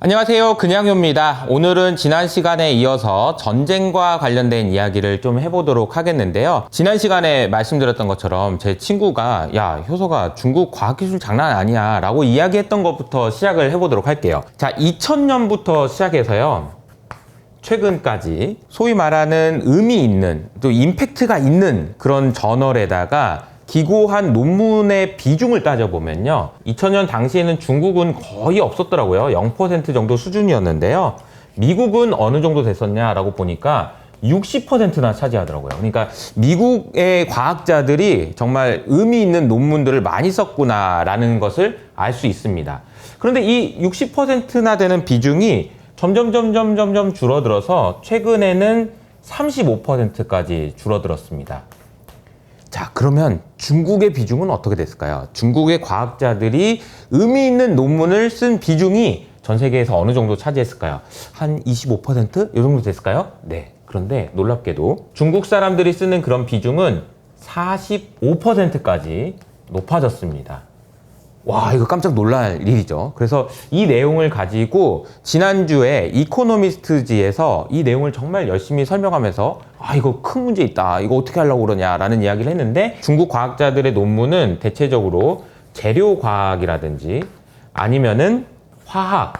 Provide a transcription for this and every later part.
안녕하세요. 그냥요입니다. 오늘은 지난 시간에 이어서 전쟁과 관련된 이야기를 좀 해보도록 하겠는데요. 지난 시간에 말씀드렸던 것처럼 제 친구가 야, 효서가 중국 과학기술 장난 아니야 라고 이야기했던 것부터 시작을 해보도록 할게요. 자, 2000년부터 시작해서요. 최근까지 소위 말하는 의미 있는 또 임팩트가 있는 그런 저널에다가 기고한 논문의 비중을 따져보면요. 2000년 당시에는 중국은 거의 없었더라고요. 0% 정도 수준이었는데요. 미국은 어느 정도 됐었냐라고 보니까 60%나 차지하더라고요. 그러니까 미국의 과학자들이 정말 의미 있는 논문들을 많이 썼구나라는 것을 알 수 있습니다. 그런데 이 60%나 되는 비중이 점점 줄어들어서 최근에는 35%까지 줄어들었습니다. 자, 그러면 중국의 비중은 어떻게 됐을까요? 중국의 과학자들이 의미 있는 논문을 쓴 비중이 전 세계에서 어느 정도 차지했을까요? 한 25%? 이 정도 됐을까요? 네. 그런데 놀랍게도 중국 사람들이 쓰는 그런 비중은 45%까지 높아졌습니다. 와, 이거 깜짝 놀랄 일이죠. 그래서 이 내용을 가지고 지난주에 이코노미스트지에서 이 내용을 정말 열심히 설명하면서 이거 큰 문제 있다. 이거 어떻게 하려고 그러냐라는 이야기를 했는데 중국 과학자들의 논문은 대체적으로 재료과학이라든지 아니면은 화학,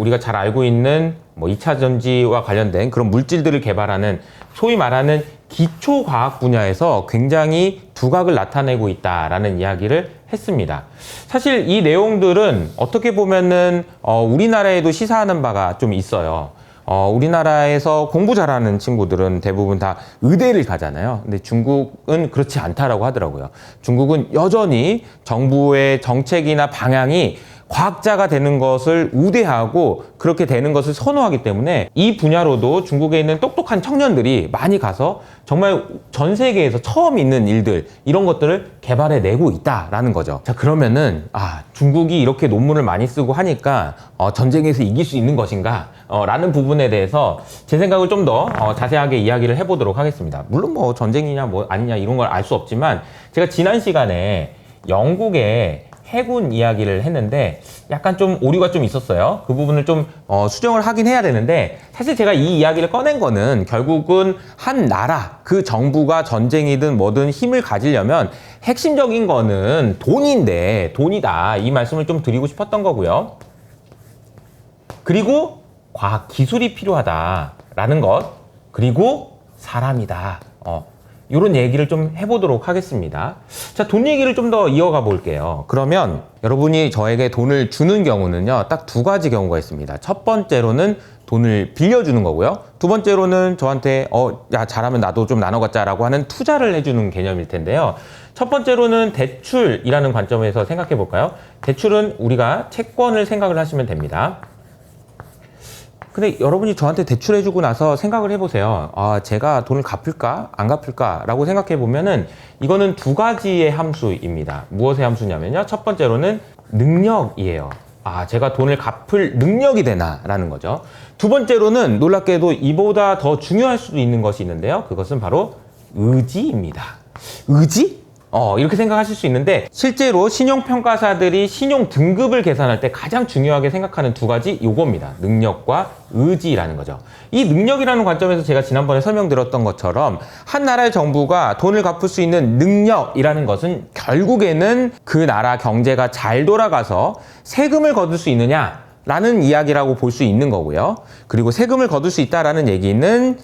우리가 잘 알고 있는 뭐 2차 전지와 관련된 그런 물질들을 개발하는 소위 말하는 기초과학 분야에서 굉장히 두각을 나타내고 있다라는 이야기를 했습니다. 사실 이 내용들은 어떻게 보면은 우리나라에도 시사하는 바가 좀 있어요. 우리나라에서 공부 잘하는 친구들은 대부분 다 의대를 가잖아요. 근데 중국은 그렇지 않다라고 하더라고요. 중국은 여전히 정부의 정책이나 방향이 과학자가 되는 것을 우대하고 그렇게 되는 것을 선호하기 때문에 이 분야로도 중국에 있는 똑똑한 청년들이 많이 가서 정말 전 세계에서 처음 있는 일들 이런 것들을 개발해내고 있다라는 거죠. 자, 그러면은 중국이 이렇게 논문을 많이 쓰고 하니까 전쟁에서 이길 수 있는 것인가? 라는 부분에 대해서 제 생각을 좀 더 자세하게 이야기를 해보도록 하겠습니다. 물론 뭐 전쟁이냐 뭐 아니냐 이런 걸 알 수 없지만 제가 지난 시간에 영국의 해군 이야기를 했는데 약간 좀 오류가 좀 있었어요. 그 부분을 좀 수정을 하긴 해야 되는데 사실 제가 이 이야기를 꺼낸 거는 결국은 한 나라, 그 정부가 전쟁이든 뭐든 힘을 가지려면 핵심적인 거는 돈인데 돈이다. 이 말씀을 좀 드리고 싶었던 거고요. 그리고 과학 기술이 필요하다라는 것, 그리고 사람이다. 이런 얘기를 좀 해보도록 하겠습니다. 자, 돈 얘기를 좀 더 이어가 볼게요. 그러면 여러분이 저에게 돈을 주는 경우는요, 딱 두 가지 경우가 있습니다. 첫 번째로는 돈을 빌려주는 거고요. 두 번째로는 저한테 야, 잘하면 나도 좀 나눠 갖자라고 하는 투자를 해주는 개념일 텐데요. 첫 번째로는 대출이라는 관점에서 생각해 볼까요? 대출은 우리가 채권을 생각을 하시면 됩니다. 근데 여러분이 저한테 대출해주고 나서 생각을 해보세요. 제가 돈을 갚을까? 안 갚을까? 라고 생각해보면은 이거는 두 가지의 함수입니다. 무엇의 함수냐면요. 첫 번째로는 능력이에요. 제가 돈을 갚을 능력이 되나? 라는 거죠. 두 번째로는 놀랍게도 이보다 더 중요할 수도 있는 것이 있는데요. 그것은 바로 의지입니다. 의지? 이렇게 생각하실 수 있는데 실제로 신용평가사들이 신용 등급을 계산할 때 가장 중요하게 생각하는 두 가지 요겁니다. 능력과 의지라는 거죠. 이 능력이라는 관점에서 제가 지난번에 설명드렸던 것처럼 한 나라의 정부가 돈을 갚을 수 있는 능력이라는 것은 결국에는 그 나라 경제가 잘 돌아가서 세금을 거둘 수 있느냐라는 이야기라고 볼 수 있는 거고요. 그리고 세금을 거둘 수 있다라는 얘기는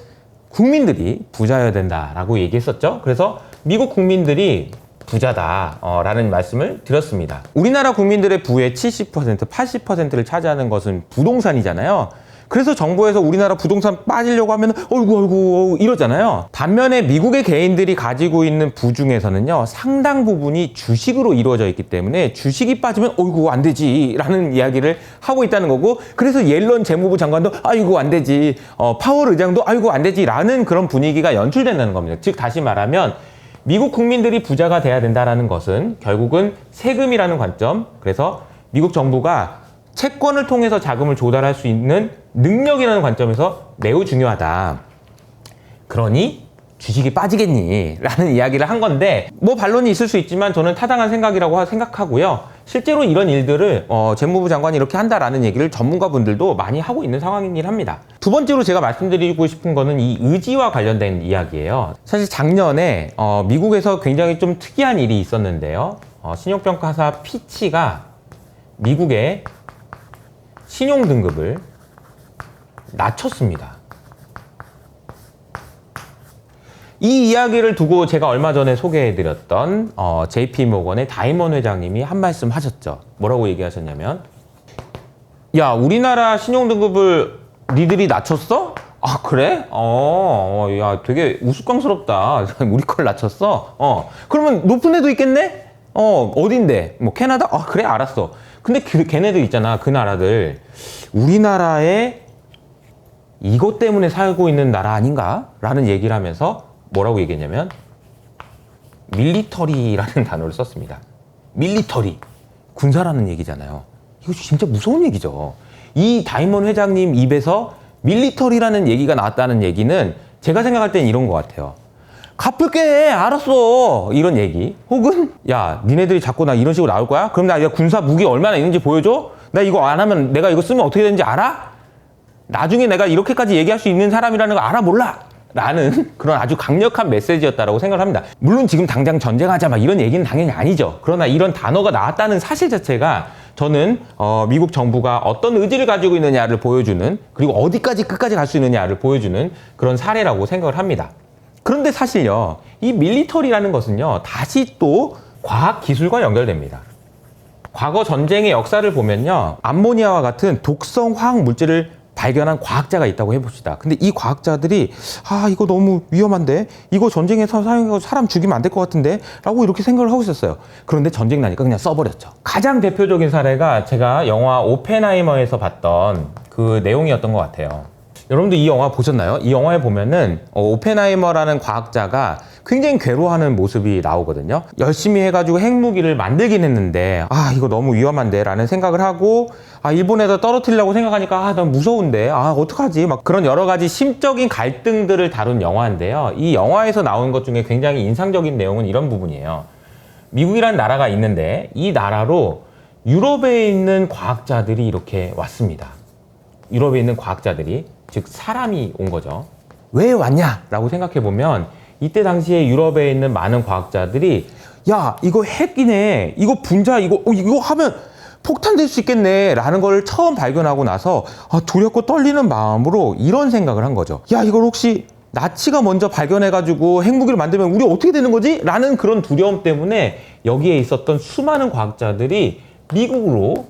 국민들이 부자여야 된다라고 얘기했었죠. 그래서 미국 국민들이 부자다 라는 말씀을 드렸습니다. 우리나라 국민들의 부의 70%, 80%를 차지하는 것은 부동산이잖아요. 그래서 정부에서 우리나라 부동산 빠지려고 하면 어이구 이러잖아요. 반면에 미국의 개인들이 가지고 있는 부 중에서는요, 상당 부분이 주식으로 이루어져 있기 때문에 주식이 빠지면 어이구 안 되지 라는 이야기를 하고 있다는 거고, 그래서 옐런 재무부 장관도 아이고 안 되지, 파월 의장도 아이고 안 되지 라는 그런 분위기가 연출된다는 겁니다. 즉 다시 말하면 미국 국민들이 부자가 돼야 된다는 것은 결국은 세금이라는 관점, 그래서 미국 정부가 채권을 통해서 자금을 조달할 수 있는 능력이라는 관점에서 매우 중요하다. 그러니 주식이 빠지겠니? 라는 이야기를 한 건데 뭐 반론이 있을 수 있지만 저는 타당한 생각이라고 생각하고요. 실제로 이런 일들을 재무부 장관이 이렇게 한다라는 얘기를 전문가분들도 많이 하고 있는 상황이긴 합니다. 두 번째로 제가 말씀드리고 싶은 거는 이 의지와 관련된 이야기예요. 사실 작년에 미국에서 굉장히 좀 특이한 일이 있었는데요. 신용평가사 피치가 미국의 신용등급을 낮췄습니다. 이 이야기를 두고 제가 얼마 전에 소개해드렸던 JP모건의 다이먼 회장님이 한 말씀 하셨죠. 뭐라고 얘기하셨냐면, 야, 우리나라 신용등급을 니들이 낮췄어? 아, 그래? 야, 되게 우스꽝스럽다. 우리 걸 낮췄어? 그러면 높은 애도 있겠네? 어딘데? 뭐 캐나다? 아, 그래, 알았어. 근데 걔네들 있잖아, 그 나라들. 우리나라에 이것 때문에 살고 있는 나라 아닌가? 라는 얘기를 하면서 뭐라고 얘기했냐면 밀리터리라는 단어를 썼습니다. 밀리터리, 군사라는 얘기잖아요. 이거 진짜 무서운 얘기죠. 이 다이먼 회장님 입에서 밀리터리라는 얘기가 나왔다는 얘기는 제가 생각할 땐 이런 것 같아요. 갚을게, 알았어, 이런 얘기. 혹은 야, 니네들이 자꾸 나 이런 식으로 나올 거야? 그럼 나 군사 무기 얼마나 있는지 보여줘? 나 이거 안 하면 내가 이거 쓰면 어떻게 되는지 알아? 나중에 내가 이렇게까지 얘기할 수 있는 사람이라는 거 알아 몰라? 라는 그런 아주 강력한 메시지였다고 생각을 합니다. 물론 지금 당장 전쟁하자 막 이런 얘기는 당연히 아니죠. 그러나 이런 단어가 나왔다는 사실 자체가 저는 미국 정부가 어떤 의지를 가지고 있느냐를 보여주는, 그리고 어디까지 끝까지 갈 수 있느냐를 보여주는 그런 사례라고 생각을 합니다. 그런데 사실요, 이 밀리터리라는 것은요, 다시 또 과학기술과 연결됩니다. 과거 전쟁의 역사를 보면요, 암모니아와 같은 독성 화학 물질을 발견한 과학자가 있다고 해봅시다. 근데 이 과학자들이 이거 너무 위험한데, 이거 전쟁에서 사용해서 사람 죽이면 안 될 것 같은데 라고 이렇게 생각을 하고 있었어요. 그런데 전쟁 나니까 그냥 써버렸죠. 가장 대표적인 사례가 제가 영화 오펜하이머에서 봤던 그 내용이었던 것 같아요. 여러분들 이 영화 보셨나요? 이 영화에 보면은 오펜하이머라는 과학자가 굉장히 괴로워하는 모습이 나오거든요. 열심히 해가지고 핵무기를 만들긴 했는데 이거 너무 위험한데 라는 생각을 하고 일본에다 떨어뜨리려고 생각하니까 난 무서운데 어떡하지? 막 그런 여러 가지 심적인 갈등들을 다룬 영화인데요. 이 영화에서 나온 것 중에 굉장히 인상적인 내용은 이런 부분이에요. 미국이라는 나라가 있는데 이 나라로 유럽에 있는 과학자들이 이렇게 왔습니다. 유럽에 있는 과학자들이, 즉 사람이 온 거죠. 왜 왔냐라고 생각해보면 이때 당시에 유럽에 있는 많은 과학자들이 야, 이거 핵이네, 이거 분자, 이거 하면 폭탄될 수 있겠네 라는 걸 처음 발견하고 나서 두렵고 떨리는 마음으로 이런 생각을 한 거죠. 야, 이걸 혹시 나치가 먼저 발견해가지고 핵무기를 만들면 우리 어떻게 되는 거지? 라는 그런 두려움 때문에 여기에 있었던 수많은 과학자들이 미국으로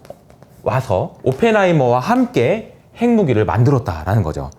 와서 오펜하이머와 함께 핵무기를 만들었다라는 거죠.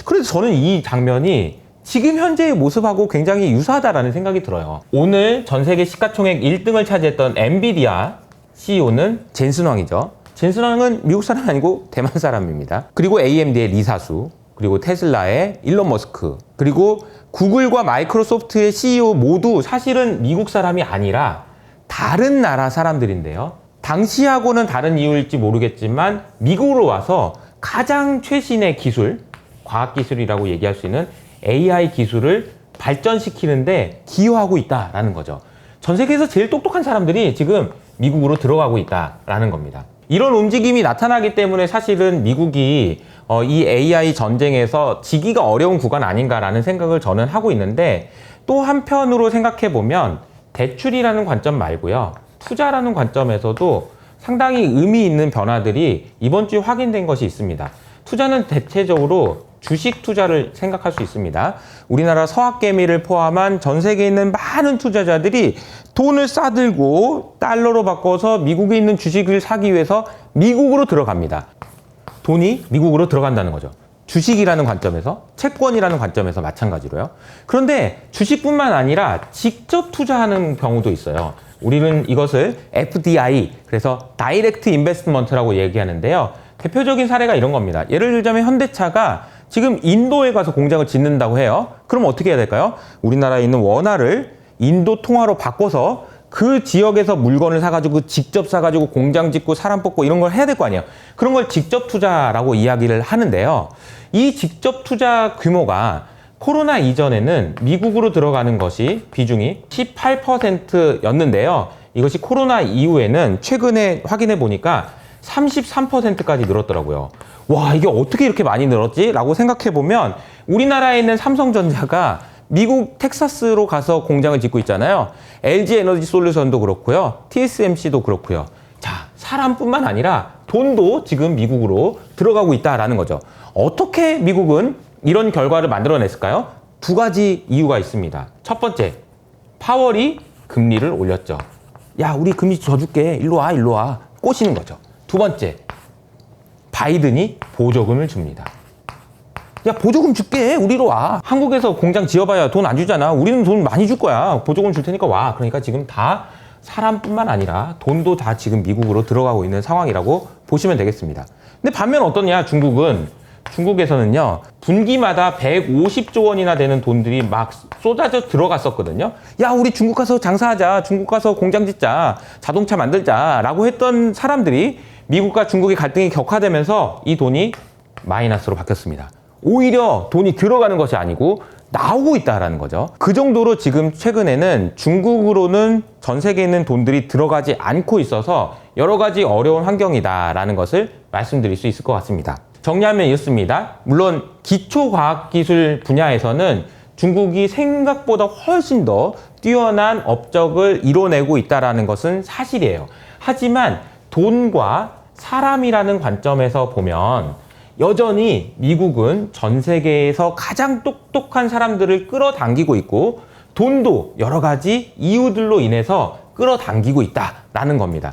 그래서 저는 이 장면이 지금 현재의 모습하고 굉장히 유사하다라는 생각이 들어요. 오늘 전 세계 시가총액 1등을 차지했던 엔비디아 CEO는 젠슨 황이죠. 젠슨 황은 미국 사람 아니고 대만 사람입니다. 그리고 AMD의 리사수, 그리고 테슬라의 일론 머스크, 그리고 구글과 마이크로소프트의 CEO 모두 사실은 미국 사람이 아니라 다른 나라 사람들인데요. 당시하고는 다른 이유일지 모르겠지만 미국으로 와서 가장 최신의 기술, 과학기술이라고 얘기할 수 있는 AI 기술을 발전시키는데 기여하고 있다라는 거죠. 전 세계에서 제일 똑똑한 사람들이 지금 미국으로 들어가고 있다라는 겁니다. 이런 움직임이 나타나기 때문에 사실은 미국이 이 AI 전쟁에서 지기가 어려운 구간 아닌가라는 생각을 저는 하고 있는데, 또 한편으로 생각해 보면 대출이라는 관점 말고요, 투자라는 관점에서도 상당히 의미 있는 변화들이 이번 주에 확인된 것이 있습니다. 투자는 대체적으로 주식 투자를 생각할 수 있습니다. 우리나라 서학개미를 포함한 전 세계에 있는 많은 투자자들이 돈을 싸들고 달러로 바꿔서 미국에 있는 주식을 사기 위해서 미국으로 들어갑니다. 돈이 미국으로 들어간다는 거죠. 주식이라는 관점에서, 채권이라는 관점에서 마찬가지로요. 그런데 주식뿐만 아니라 직접 투자하는 경우도 있어요. 우리는 이것을 FDI, 그래서 다이렉트 인베스트먼트라고 얘기하는데요. 대표적인 사례가 이런 겁니다. 예를 들자면 현대차가 지금 인도에 가서 공장을 짓는다고 해요. 그럼 어떻게 해야 될까요? 우리나라에 있는 원화를 인도 통화로 바꿔서 그 지역에서 물건을 사가지고 직접 사가지고 공장 짓고 사람 뽑고 이런 걸 해야 될 거 아니에요. 그런 걸 직접 투자라고 이야기를 하는데요. 이 직접 투자 규모가 코로나 이전에는 미국으로 들어가는 것이 비중이 18%였는데요. 이것이 코로나 이후에는 최근에 확인해 보니까 33%까지 늘었더라고요. 와, 이게 어떻게 이렇게 많이 늘었지? 라고 생각해 보면 우리나라에 있는 삼성전자가 미국 텍사스로 가서 공장을 짓고 있잖아요. LG 에너지 솔루션도 그렇고요. TSMC도 그렇고요. 자, 사람뿐만 아니라 돈도 지금 미국으로 들어가고 있다라는 거죠. 어떻게 미국은 이런 결과를 만들어냈을까요? 두 가지 이유가 있습니다. 첫 번째, 파월이 금리를 올렸죠. 야, 우리 금리 더 줄게. 일로 와, 일로 와. 꼬시는 거죠. 두 번째, 바이든이 보조금을 줍니다. 야, 보조금 줄게. 우리로 와. 한국에서 공장 지어봐야 돈 안 주잖아. 우리는 돈 많이 줄 거야. 보조금 줄 테니까 와. 그러니까 지금 다 사람뿐만 아니라 돈도 다 지금 미국으로 들어가고 있는 상황이라고 보시면 되겠습니다. 근데 반면 어떠냐? 중국에서는요, 분기마다 150조 원이나 되는 돈들이 막 쏟아져 들어갔었거든요. 야, 우리 중국 가서 장사하자. 중국 가서 공장 짓자. 자동차 만들자. 라고 했던 사람들이 미국과 중국의 갈등이 격화되면서 이 돈이 마이너스로 바뀌었습니다. 오히려 돈이 들어가는 것이 아니고 나오고 있다라는 거죠. 그 정도로 지금 최근에는 중국으로는 전 세계에 있는 돈들이 들어가지 않고 있어서 여러 가지 어려운 환경이다라는 것을 말씀드릴 수 있을 것 같습니다. 정리하면 이렇습니다. 물론 기초과학기술 분야에서는 중국이 생각보다 훨씬 더 뛰어난 업적을 이뤄내고 있다는 것은 사실이에요. 하지만 돈과 사람이라는 관점에서 보면 여전히 미국은 전 세계에서 가장 똑똑한 사람들을 끌어당기고 있고 돈도 여러 가지 이유들로 인해서 끌어당기고 있다라는 겁니다.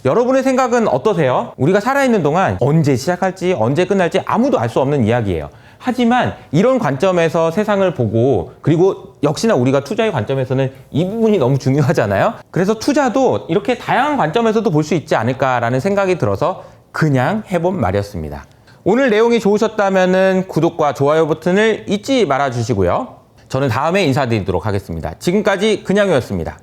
여러분의 생각은 어떠세요? 우리가 살아있는 동안 언제 시작할지 언제 끝날지 아무도 알 수 없는 이야기예요. 하지만 이런 관점에서 세상을 보고, 그리고 역시나 우리가 투자의 관점에서는 이 부분이 너무 중요하잖아요. 그래서 투자도 이렇게 다양한 관점에서도 볼 수 있지 않을까라는 생각이 들어서 그냥 해본 말이었습니다. 오늘 내용이 좋으셨다면 구독과 좋아요 버튼을 잊지 말아 주시고요. 저는 다음에 인사드리도록 하겠습니다. 지금까지 그냥이었습니다.